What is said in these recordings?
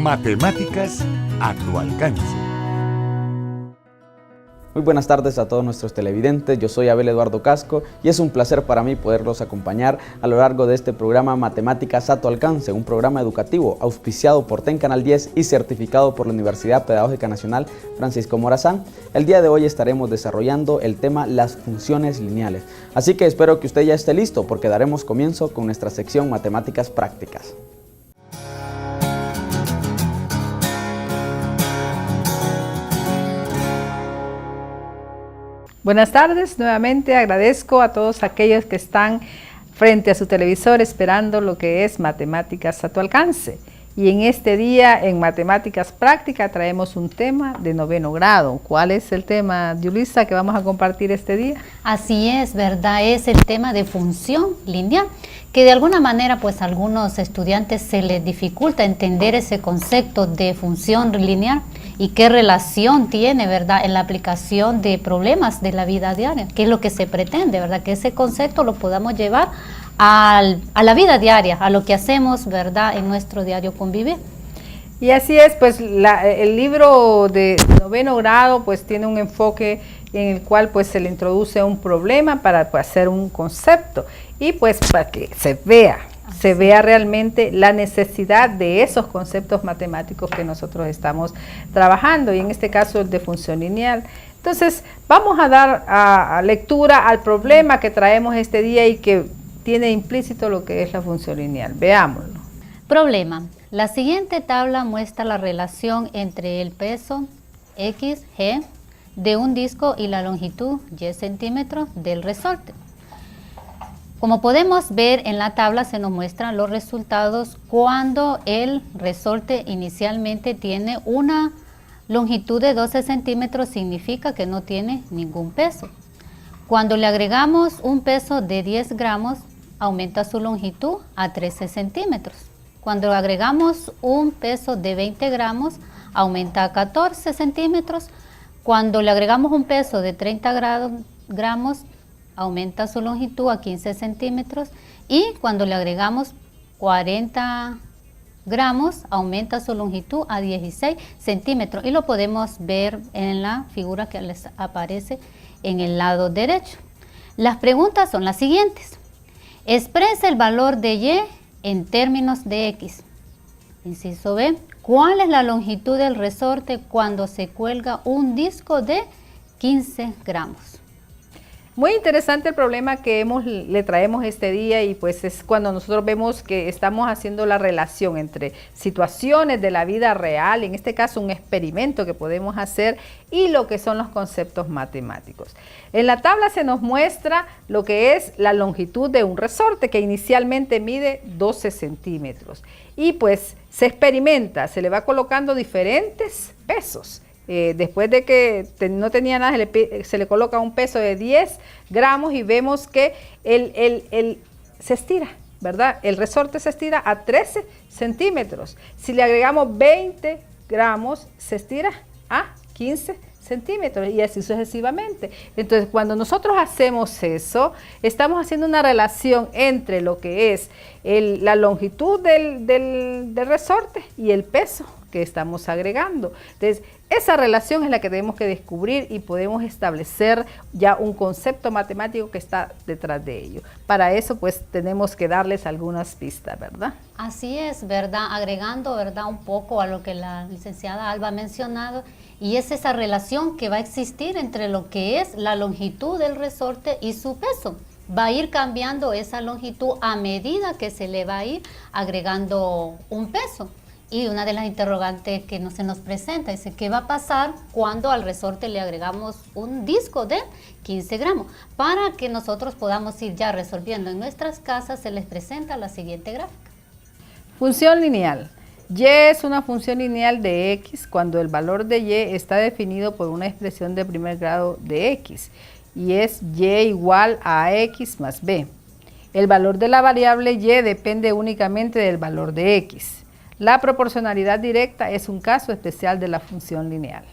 Matemáticas a tu alcance. Muy buenas tardes a todos nuestros televidentes, yo soy Abel Eduardo Casco y es un placer para mí poderlos acompañar a lo largo de este programa Matemáticas a tu alcance, un programa educativo auspiciado por TEN Canal 10 y certificado por la Universidad Pedagógica Nacional Francisco Morazán. El día de hoy estaremos desarrollando el tema las funciones lineales, así que espero que usted ya esté listo porque daremos comienzo con nuestra sección Matemáticas Prácticas. Buenas tardes, nuevamente agradezco a todos aquellos que están frente a su televisor esperando lo que es Matemáticas a tu alcance. Y en este día, en Matemáticas Prácticas, traemos un tema de 9º grado. ¿Cuál es el tema, Yulisa, que vamos a compartir este día? Así es, ¿verdad? Es el tema de función lineal, que de alguna manera, pues a algunos estudiantes se les dificulta entender ese concepto de función lineal y qué relación tiene, ¿verdad?, en la aplicación de problemas de la vida diaria, qué es lo que se pretende, ¿verdad?, que ese concepto lo podamos llevar a la vida diaria, a lo que hacemos, ¿verdad?, en nuestro diario convivir. Y así es, pues el libro de 9º grado pues tiene un enfoque en el cual pues se le introduce un problema para pues, hacer un concepto y pues para que se vea realmente la necesidad de esos conceptos matemáticos que nosotros estamos trabajando, y en este caso el de función lineal. Entonces vamos a dar a lectura al problema que traemos este día y que tiene implícito lo que es la función lineal. Veámoslo. Problema. La siguiente tabla muestra la relación entre el peso X, G de un disco y la longitud Y centímetros del resorte. Como podemos ver en la tabla, se nos muestran los resultados cuando el resorte inicialmente tiene una longitud de 12 centímetros, significa que no tiene ningún peso. Cuando le agregamos un peso de 10 gramos, aumenta su longitud a 13 centímetros. Cuando agregamos un peso de 20 gramos, aumenta a 14 centímetros. Cuando le agregamos un peso de 30 gramos, aumenta su longitud a 15 centímetros. Y cuando le agregamos 40 gramos, aumenta su longitud a 16 centímetros. Y lo podemos ver en la figura que les aparece en el lado derecho. Las preguntas son las siguientes. Expresa el valor de Y en términos de X. Inciso B. ¿Cuál es la longitud del resorte cuando se cuelga un disco de 15 gramos? Muy interesante el problema que le traemos este día, y pues es cuando nosotros vemos que estamos haciendo la relación entre situaciones de la vida real, en este caso un experimento que podemos hacer, y lo que son los conceptos matemáticos. En la tabla se nos muestra lo que es la longitud de un resorte que inicialmente mide 12 centímetros y pues se experimenta, se le va colocando diferentes pesos. Después de que no tenía nada, se le coloca un peso de 10 gramos y vemos que se estira, ¿verdad? El resorte se estira a 13 centímetros. Si le agregamos 20 gramos, se estira a 15 centímetros y así sucesivamente. Entonces, cuando nosotros hacemos eso, estamos haciendo una relación entre lo que es la longitud del resorte y el peso que estamos agregando. Entonces, esa relación es la que tenemos que descubrir y podemos establecer ya un concepto matemático que está detrás de ello. Para eso, pues, tenemos que darles algunas pistas, ¿verdad? Así es, ¿verdad? Agregando, ¿verdad?, un poco a lo que la licenciada Alba ha mencionado, y es esa relación que va a existir entre lo que es la longitud del resorte y su peso. Va a ir cambiando esa longitud a medida que se le va a ir agregando un peso. Y una de las interrogantes que se nos presenta es ¿qué va a pasar cuando al resorte le agregamos un disco de 15 gramos? Para que nosotros podamos ir ya resolviendo en nuestras casas, se les presenta la siguiente gráfica. Función lineal. Y es una función lineal de X cuando el valor de Y está definido por una expresión de primer grado de X y es Y igual a X más B. El valor de la variable Y depende únicamente del valor de X. La proporcionalidad directa es un caso especial de la función lineal.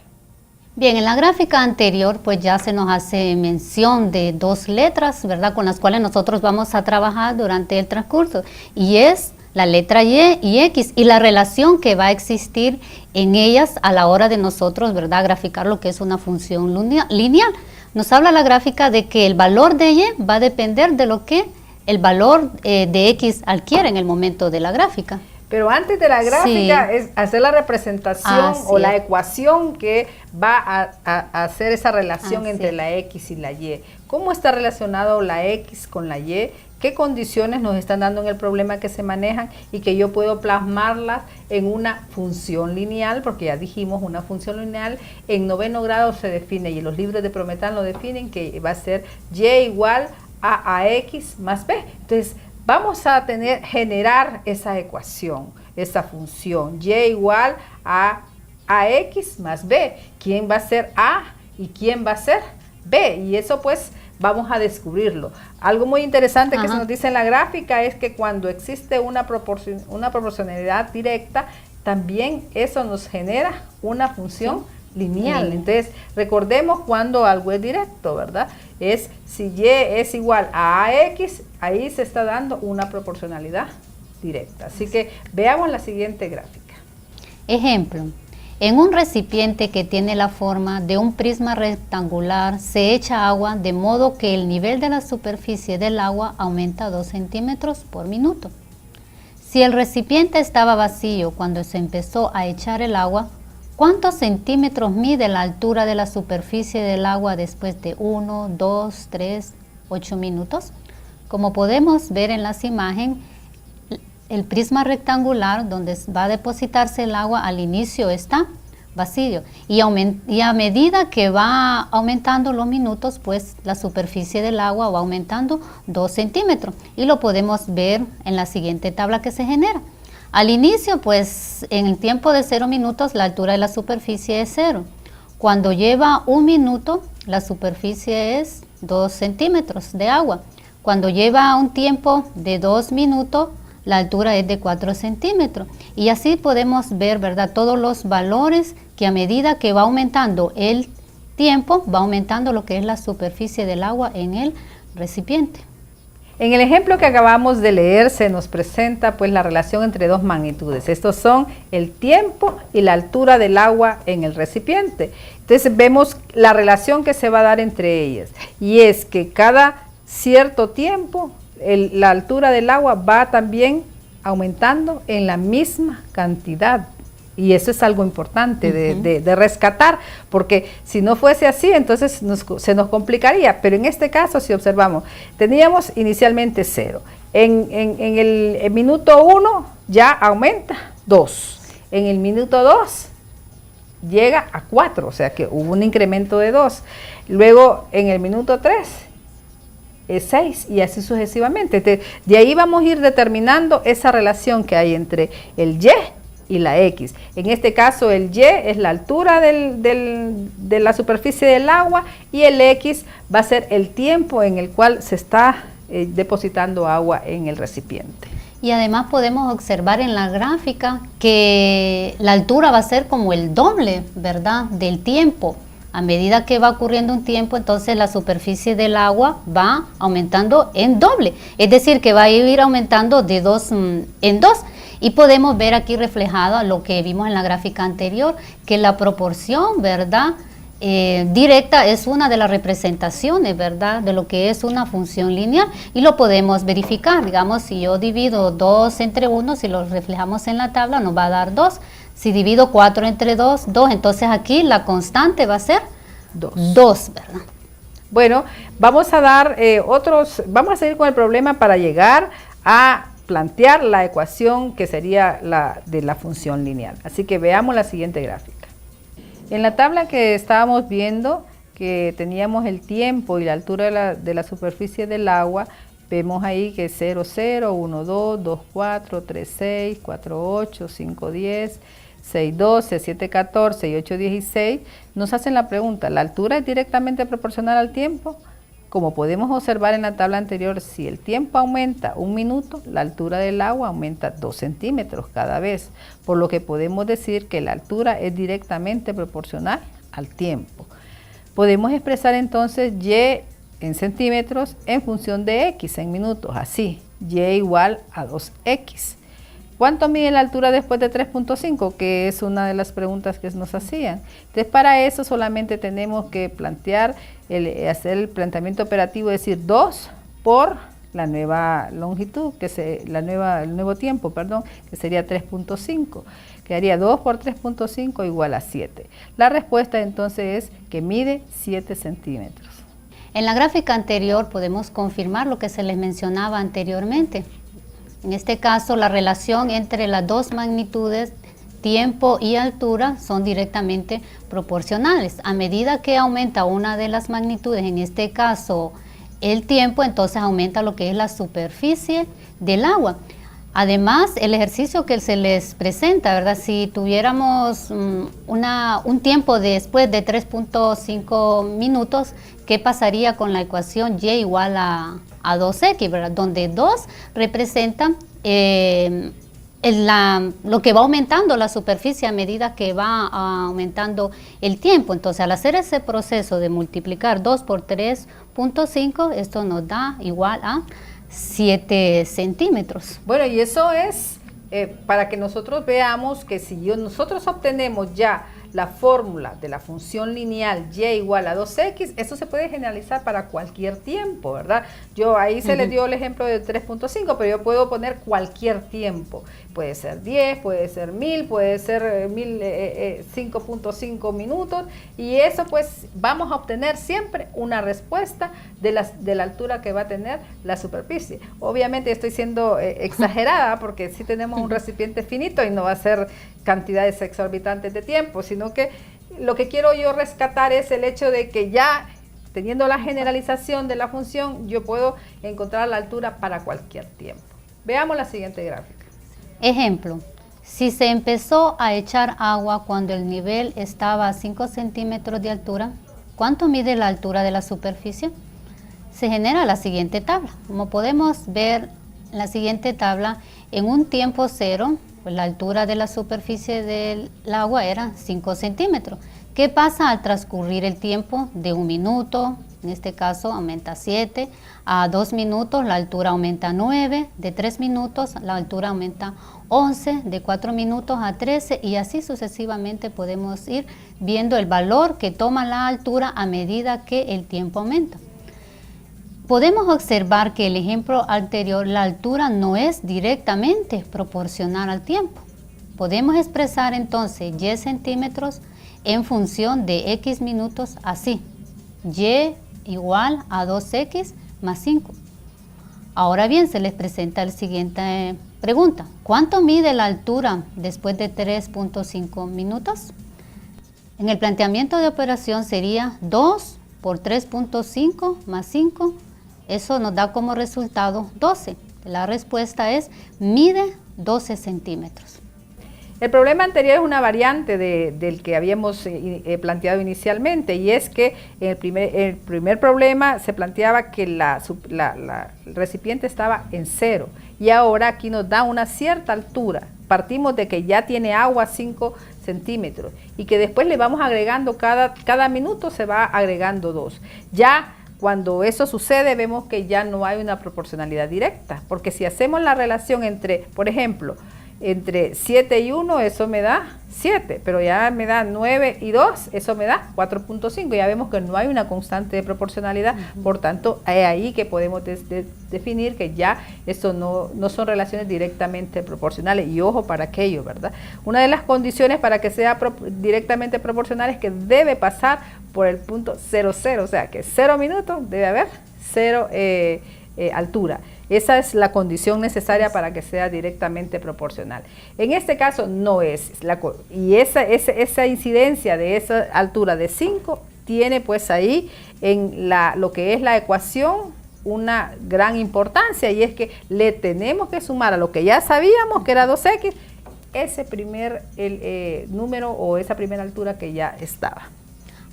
Bien, en la gráfica anterior pues ya se nos hace mención de dos letras, ¿verdad?, con las cuales nosotros vamos a trabajar durante el transcurso, y es la letra Y X, y la relación que va a existir en ellas a la hora de nosotros, ¿verdad?, graficar lo que es una función lineal. Nos habla la gráfica de que el valor de Y va a depender de lo que el valor de X adquiere en el momento de la gráfica. Pero antes de la gráfica es hacer la representación o la ecuación que va a hacer esa relación entre la X y la Y. ¿Cómo está relacionado la X con la Y? ¿Qué condiciones nos están dando en el problema que se manejan y que yo puedo plasmarlas en una función lineal? Porque ya dijimos, una función lineal en 9º grado se define, y en los libros de Prometán lo definen, que va a ser Y igual a AX más B. Entonces, vamos a generar esa ecuación, esa función, Y igual a AX más B. ¿Quién va a ser A y quién va a ser B? Y eso pues vamos a descubrirlo. Algo muy interesante que se nos dice en la gráfica es que cuando existe una proporcionalidad directa, también eso nos genera una función lineal. Entonces, recordemos cuando algo es directo, ¿verdad? Es si Y es igual a AX, ahí se está dando una proporcionalidad directa. Así que veamos la siguiente gráfica. Ejemplo, en un recipiente que tiene la forma de un prisma rectangular se echa agua de modo que el nivel de la superficie del agua aumenta 2 centímetros por minuto. Si el recipiente estaba vacío cuando se empezó a echar el agua, ¿cuántos centímetros mide la altura de la superficie del agua después de 1, 2, 3, 8 minutos? Como podemos ver en las imágenes, el prisma rectangular donde va a depositarse el agua al inicio está vacío y a medida que va aumentando los minutos, pues la superficie del agua va aumentando 2 centímetros y lo podemos ver en la siguiente tabla que se genera. Al inicio, pues en el tiempo de 0 minutos la altura de la superficie es 0. Cuando lleva 1 minuto la superficie es 2 centímetros de agua. Cuando lleva un tiempo de 2 minutos la altura es de 4 centímetros. Y así podemos ver, ¿verdad?, todos los valores que a medida que va aumentando el tiempo, va aumentando lo que es la superficie del agua en el recipiente. En el ejemplo que acabamos de leer se nos presenta pues la relación entre dos magnitudes. Estos son el tiempo y la altura del agua en el recipiente. Entonces vemos la relación que se va a dar entre ellas. Y es que cada cierto tiempo la altura del agua va también aumentando en la misma cantidad. Y eso es algo importante de rescatar, porque si no fuese así, entonces se nos complicaría. Pero en este caso, si observamos, teníamos inicialmente 0. En el minuto 1 ya aumenta 2. En el minuto 2 llega a 4, o sea que hubo un incremento de 2. Luego en el minuto 3 es 6 y así sucesivamente. De ahí vamos a ir determinando esa relación que hay entre el Y y la X. En este caso el Y es la altura de la superficie del agua y el X va a ser el tiempo en el cual se está depositando agua en el recipiente. Y además podemos observar en la gráfica que la altura va a ser como el doble, ¿verdad?, del tiempo. A medida que va ocurriendo un tiempo, entonces la superficie del agua va aumentando en doble. Es decir, que va a ir aumentando de 2 en 2. Y podemos ver aquí reflejado lo que vimos en la gráfica anterior, que la proporción, ¿verdad?, directa es una de las representaciones, ¿verdad?, de lo que es una función lineal. Y lo podemos verificar. Digamos, si yo divido 2 entre 1, si lo reflejamos en la tabla, nos va a dar 2. Si divido 4 entre 2, 2. Entonces aquí la constante va a ser 2, ¿verdad? Bueno, vamos a dar vamos a seguir con el problema para llegar a plantear la ecuación que sería la de la función lineal. Así que veamos la siguiente gráfica. En la tabla que estábamos viendo, que teníamos el tiempo y la altura de la superficie del agua, vemos ahí que 0, 0, 1, 2, 2, 4, 3, 6, 4, 8, 5, 10, 6, 12, 7, 14 y 8, 16, nos hacen la pregunta, ¿la altura es directamente proporcional al tiempo? Como podemos observar en la tabla anterior, si el tiempo aumenta 1 minuto, la altura del agua aumenta 2 centímetros cada vez, por lo que podemos decir que la altura es directamente proporcional al tiempo. Podemos expresar entonces Y en centímetros en función de X en minutos, así, Y igual a 2X. ¿Cuánto mide la altura después de 3.5? Que es una de las preguntas que nos hacían. Entonces, para eso solamente tenemos que plantear, hacer el planteamiento operativo, es decir, 2 por la nueva longitud, el nuevo tiempo, perdón, que sería 3.5. Quedaría 2 por 3.5 igual a 7. La respuesta entonces es que mide 7 centímetros. En la gráfica anterior podemos confirmar lo que se les mencionaba anteriormente. En este caso, la relación entre las dos magnitudes, tiempo y altura, son directamente proporcionales. A medida que aumenta una de las magnitudes, en este caso el tiempo, entonces aumenta lo que es la superficie del agua. Además, el ejercicio que se les presenta, ¿verdad? Si tuviéramos un tiempo después de 3.5 minutos, ¿qué pasaría con la ecuación y igual a 2x, ¿verdad? Donde 2 representa lo que va aumentando la superficie a medida que va aumentando el tiempo. Entonces, al hacer ese proceso de multiplicar 2 por 3.5, esto nos da igual a 7 centímetros. Bueno, y eso es para que nosotros veamos que si nosotros obtenemos ya la fórmula de la función lineal y igual a 2x, eso se puede generalizar para cualquier tiempo, ¿verdad? Yo se les dio el ejemplo de 3.5, pero yo puedo poner cualquier tiempo. Puede ser 10, puede ser 1000, puede ser 5.5 minutos, y eso pues vamos a obtener siempre una respuesta de la altura que va a tener la superficie. Obviamente estoy siendo exagerada porque sí tenemos un recipiente finito y no va a ser cantidades exorbitantes de tiempo, sino que lo que quiero yo rescatar es el hecho de que ya teniendo la generalización de la función, yo puedo encontrar la altura para cualquier tiempo. Veamos la siguiente gráfica. Ejemplo, si se empezó a echar agua cuando el nivel estaba a 5 centímetros de altura, ¿cuánto mide la altura de la superficie? Se genera la siguiente tabla. Como podemos ver en la siguiente tabla, en un tiempo cero, pues la altura de la superficie del agua era 5 centímetros. ¿Qué pasa al transcurrir el tiempo? De 1 minuto, en este caso aumenta 7, a 2 minutos la altura aumenta 9, de 3 minutos la altura aumenta 11, de 4 minutos a 13, y así sucesivamente podemos ir viendo el valor que toma la altura a medida que el tiempo aumenta. Podemos observar que el ejemplo anterior, la altura no es directamente proporcional al tiempo. Podemos expresar entonces y centímetros en función de x minutos así: y igual a 2x más 5. Ahora bien, se les presenta la siguiente pregunta: ¿cuánto mide la altura después de 3.5 minutos? En el planteamiento de operación sería 2 por 3.5 más 5. Eso nos da como resultado 12. La respuesta es mide 12 centímetros. El problema anterior es una variante del que habíamos planteado inicialmente, y es que el primer problema se planteaba que el recipiente estaba en 0, y ahora aquí nos da una cierta altura. Partimos de que ya tiene agua 5 centímetros y que después le vamos agregando cada minuto, se va agregando 2. Ya cuando eso sucede, vemos que ya no hay una proporcionalidad directa, porque si hacemos la relación entre, por ejemplo, entre 7 y 1, eso me da 7, pero ya me da 9 y 2, eso me da 4.5. Ya vemos que no hay una constante de proporcionalidad, por tanto, es ahí que podemos definir que ya esto no son relaciones directamente proporcionales. Y ojo para aquello, ¿verdad? Una de las condiciones para que sea directamente proporcional es que debe pasar por el punto 0, 0, o sea que 0 minutos debe haber 0 altura. Esa es la condición necesaria para que sea directamente proporcional. En este caso no es. Y esa incidencia de esa altura de 5 tiene pues ahí en lo que es la ecuación una gran importancia, y es que le tenemos que sumar a lo que ya sabíamos que era 2x, ese primer número o esa primera altura que ya estaba.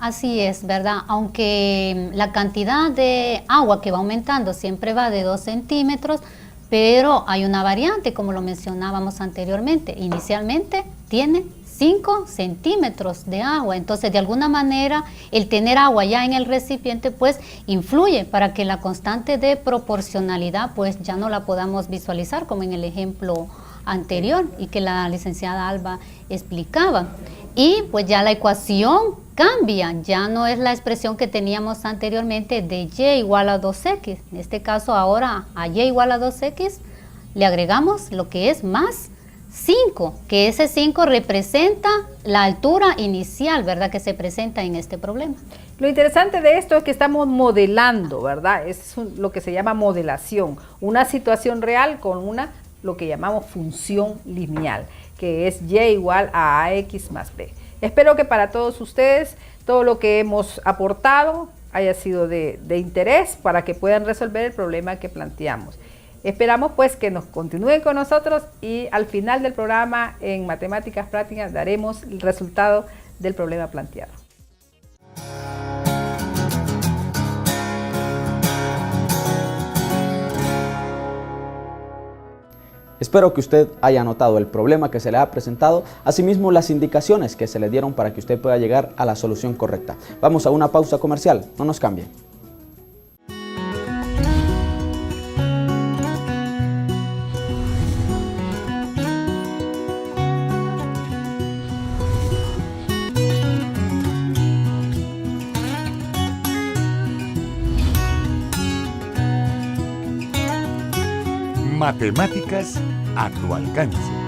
Así es, ¿verdad? Aunque la cantidad de agua que va aumentando siempre va de 2 centímetros, pero hay una variante, como lo mencionábamos anteriormente. Inicialmente tiene 5 centímetros de agua, entonces de alguna manera el tener agua ya en el recipiente pues influye para que la constante de proporcionalidad pues ya no la podamos visualizar como en el ejemplo anterior y que la licenciada Alba explicaba. Y pues ya la ecuación cambia, ya no es la expresión que teníamos anteriormente de y igual a 2x. En este caso ahora a y igual a 2x le agregamos lo que es más 5, que ese 5 representa la altura inicial, ¿verdad?, que se presenta en este problema. Lo interesante de esto es que estamos modelando, ¿verdad? Es lo que se llama modelación, una situación real con lo que llamamos función lineal, que es y igual a ax más b. Espero que para todos ustedes todo lo que hemos aportado haya sido de interés para que puedan resolver el problema que planteamos. Esperamos pues que nos continúen con nosotros y al final del programa en Matemáticas Prácticas daremos el resultado del problema planteado. Espero que usted haya notado el problema que se le ha presentado, asimismo las indicaciones que se le dieron para que usted pueda llegar a la solución correcta. Vamos a una pausa comercial, no nos cambie. Matemáticas a tu alcance.